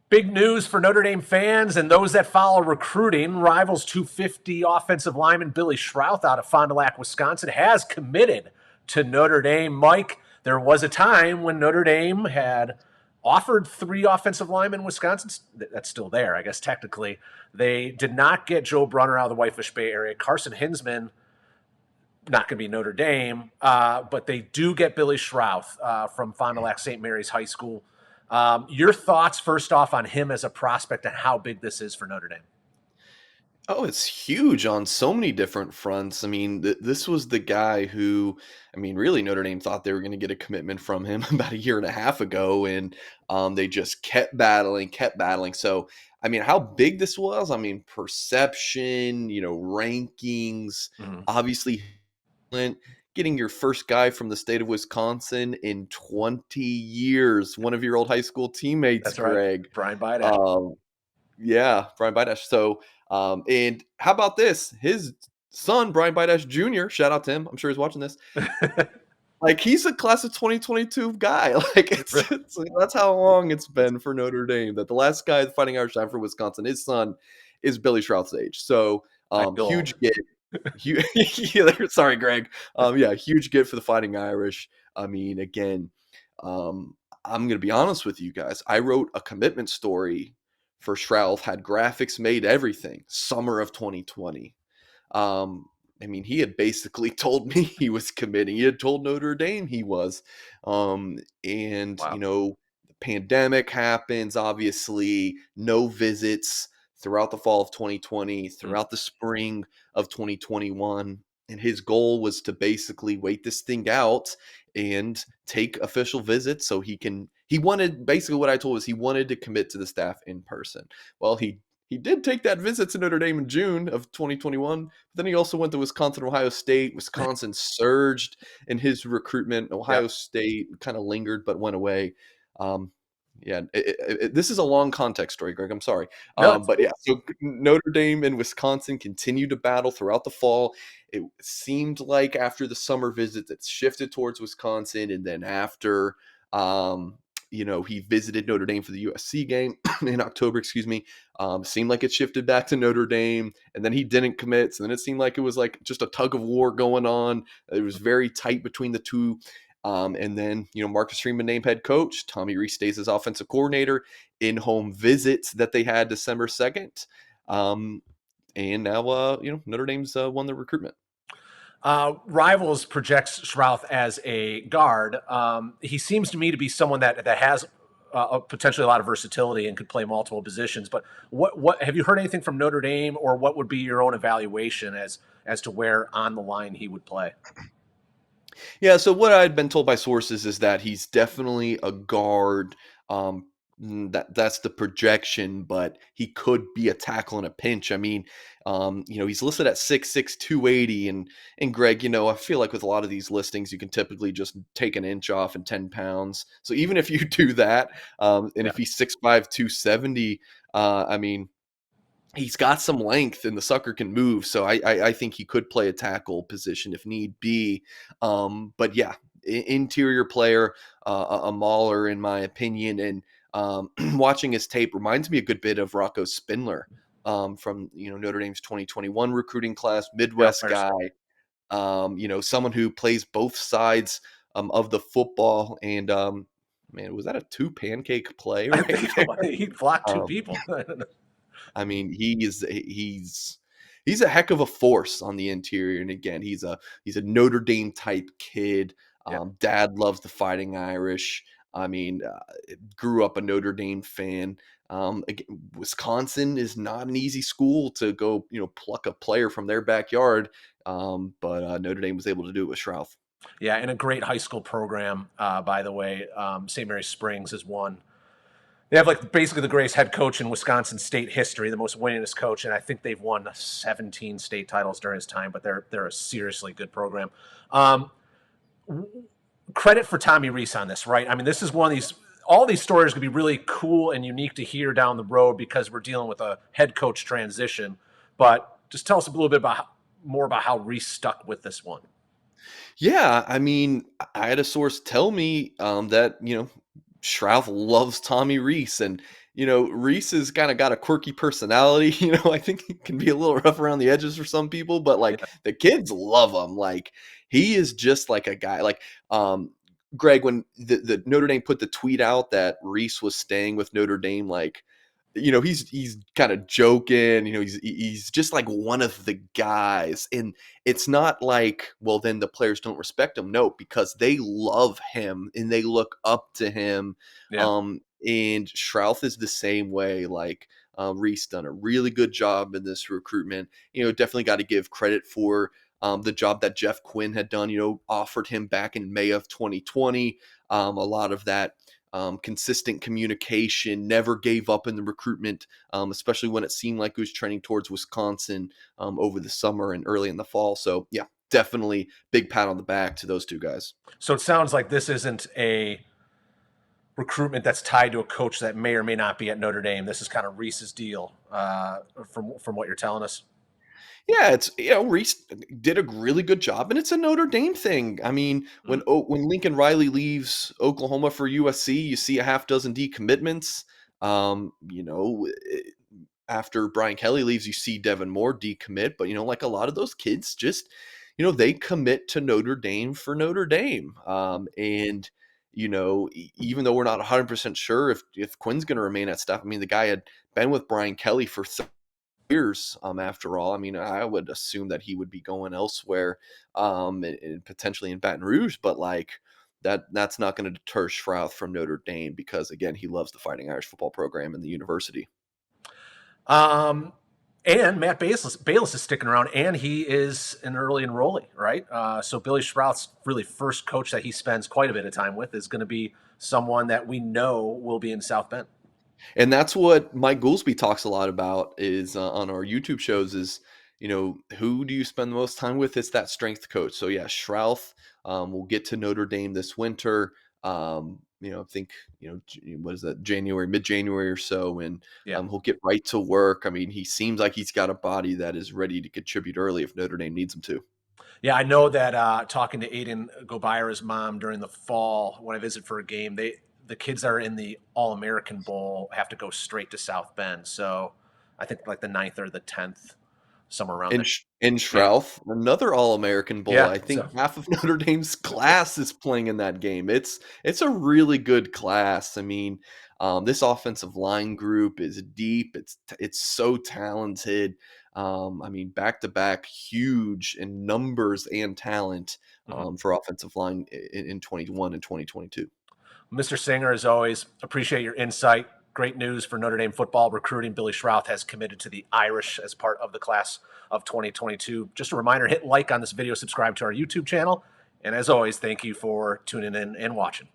Big news for Notre Dame fans and those that follow recruiting. Rivals 250 offensive lineman Billy Schrauth out of Fond du Lac, Wisconsin, has committed to Notre Dame. Mike, there was a time when Notre Dame had offered 3 offensive linemen in Wisconsin. That's still there, I guess, technically. They did not get Joe Brunner out of the Whitefish Bay area. Carson Hinsman, not going to be Notre Dame, but they do get Billy Schrauth from Fond du Lac St. Mary's High School. Your thoughts, first off, on him as a prospect and how big this is for Notre Dame? Oh, it's huge on so many different fronts. I mean, this was the guy who, I mean, really Notre Dame thought they were going to get a commitment from him about a year and a half ago, and they just kept battling, kept battling. So, I mean, how big this was, I mean, perception, rankings, Mhm. obviously, getting your first guy from the state of Wisconsin in 20 years, one of your old high school teammates, That's right. Greg. Brian Bidash. Um, yeah, Brian Bidash. So, and how about this? His son, Brian Bidash Jr., shout out to him. I'm sure he's watching this. Like he's a class of 2022 guy. Like it's that's how long it's been for Notre Dame. That the last guy fighting Irish time for Wisconsin, his son is Billy Schroeth's age. So I feel old. huge get. Huge, sorry, Greg. Yeah, huge get for the Fighting Irish. I mean, again, I'm gonna be honest with you guys. I wrote a commitment story for Schrauth, had graphics made, everything, summer of 2020. Um, I mean, he had basically told me he was committing. He had told Notre Dame he was. And, Wow. the pandemic happens, obviously, no visits throughout the fall of 2020, Mm. throughout the spring of 2021. And his goal was to basically wait this thing out and take official visits so he wanted basically what I told was he wanted to commit to the staff in person. Well, he did take that visit to Notre Dame in June of 2021. But then he also went to Wisconsin, Ohio State. Wisconsin surged in his recruitment. Ohio Yep. State kind of lingered but went away. Um, yeah, this is a long context story, Greg. I'm sorry, No, it's but cool. yeah. So Notre Dame and Wisconsin continued to battle throughout the fall. It seemed like after the summer visits, it shifted towards Wisconsin, and then after um, he visited Notre Dame for the USC game in October, excuse me. Seemed like it shifted back to Notre Dame, and then he didn't commit. So then it seemed like it was like just a tug of war going on. It was very tight between the two. And then, Marcus Freeman named head coach. Tommy Rees stays as offensive coordinator in home visits that they had December 2nd. And now, Notre Dame's won the recruitment. Rivals projects Schrauth as a guard. He seems to me to be someone that has potentially a lot of versatility and could play multiple positions. But what have you heard anything from Notre Dame, or what would be your own evaluation as to where on the line he would play? Yeah, so what I'd been told by sources is that he's definitely a guard. That's the projection, but he could be a tackle in a pinch. I mean, he's listed at 6'6", 280, and Greg, I feel like with a lot of these listings, you can typically just take an inch off and 10 pounds. So even if you do that, and Yeah. if he's 6'5", 270, I mean, he's got some length and the sucker can move. So I think he could play a tackle position if need be. But yeah, interior player, a mauler in my opinion. And watching his tape reminds me a good bit of Rocco Spindler from Notre Dame's 2021 recruiting class, Yep. Midwest There's guy. Someone who plays both sides of the football. And man, was that a two pancake play I right think there? he blocked 2 Um, people. I mean, he's a heck of a force on the interior, and again, he's a Notre Dame type kid. Yeah. Dad loves the Fighting Irish. I mean, grew up a Notre Dame fan. Wisconsin is not an easy school to go, pluck a player from their backyard. But Notre Dame was able to do it with Schrauth. Yeah, and a great high school program, by the way. St. Mary's Springs is one. They have like basically the greatest head coach in Wisconsin state history, the most winningest coach, and I think they've won 17 state titles during his time. But they're a seriously good program. Um, Credit for Tommy Rees on this, right? I mean, this is one of these. All these stories could be really cool and unique to hear down the road because we're dealing with a head coach transition. But just tell us a little bit more about how Rees stuck with this one. Yeah, I mean, I had a source tell me that Schrauth loves Tommy Rees, and Rees has kind of got a quirky personality. I think he can be a little rough around the edges for some people, but like Yeah. the kids love him. Like he is just like a guy. Like Greg, when the Notre Dame put the tweet out that Rees was staying with Notre Dame, like he's kind of joking. He's just like one of the guys, and it's not like, well, then the players don't respect him. No, because they love him and they look up to him. Yeah. And Schrauth is the same way. Like Rees done a really good job in this recruitment. Definitely got to give credit for the job that Jeff Quinn had done. Offered him back in May of 2020. A lot of that consistent communication, never gave up in the recruitment, especially when it seemed like it was trending towards Wisconsin over the summer and early in the fall. So, yeah, definitely big pat on the back to those two guys. So it sounds like this isn't a recruitment that's tied to a coach that may or may not be at Notre Dame. This is kind of Rees's deal, from what you're telling us. Yeah, it's Rees did a really good job, and it's a Notre Dame thing. I mean, Mm. when Lincoln Riley leaves Oklahoma for USC, you see a half dozen decommitments. After Brian Kelly leaves, you see Devin Moore decommit, but like a lot of those kids just, they commit to Notre Dame for Notre Dame. And even though we're not 100% sure if Quinn's going to remain at staff, I mean, the guy had been with Brian Kelly for years, after all. I mean, I would assume that he would be going elsewhere, and potentially in Baton Rouge, but like that's not going to deter Schrauth from Notre Dame because again, he loves the Fighting Irish football program and the university. Um, and Matt Bayless is sticking around, and he is an early enrollee, right? So Billy Schrauth's really first coach that he spends quite a bit of time with is going to be someone that we know will be in South Bend. And that's what Mike Goolsby talks a lot about is on our YouTube shows is, who do you spend the most time with? It's that strength coach. So yeah, Schrauth will get to Notre Dame this winter. I think, what is that, mid-January or so, and Yeah. he'll get right to work. I mean, he seems like he's got a body that is ready to contribute early if Notre Dame needs him to. Yeah, I know that talking to Aiden Gobira's mom during the fall when I visit for a game, the kids that are in the All American Bowl have to go straight to South Bend. So I think like the 9th or the 10th, somewhere around And there. Yeah. Schrauth, another All-American Bowl. Yeah. I think So half of Notre Dame's class is playing in that game. It's a really good class. I mean, this offensive line group is deep. It's so talented. I mean, back to back, huge in numbers and talent mhm. for offensive line in 21 and 2022. Mr. Singer, as always, appreciate your insight. Great news for Notre Dame football recruiting. Billy Schrauth has committed to the Irish as part of the class of 2022. Just a reminder, hit like on this video, subscribe to our YouTube channel. And as always, thank you for tuning in and watching.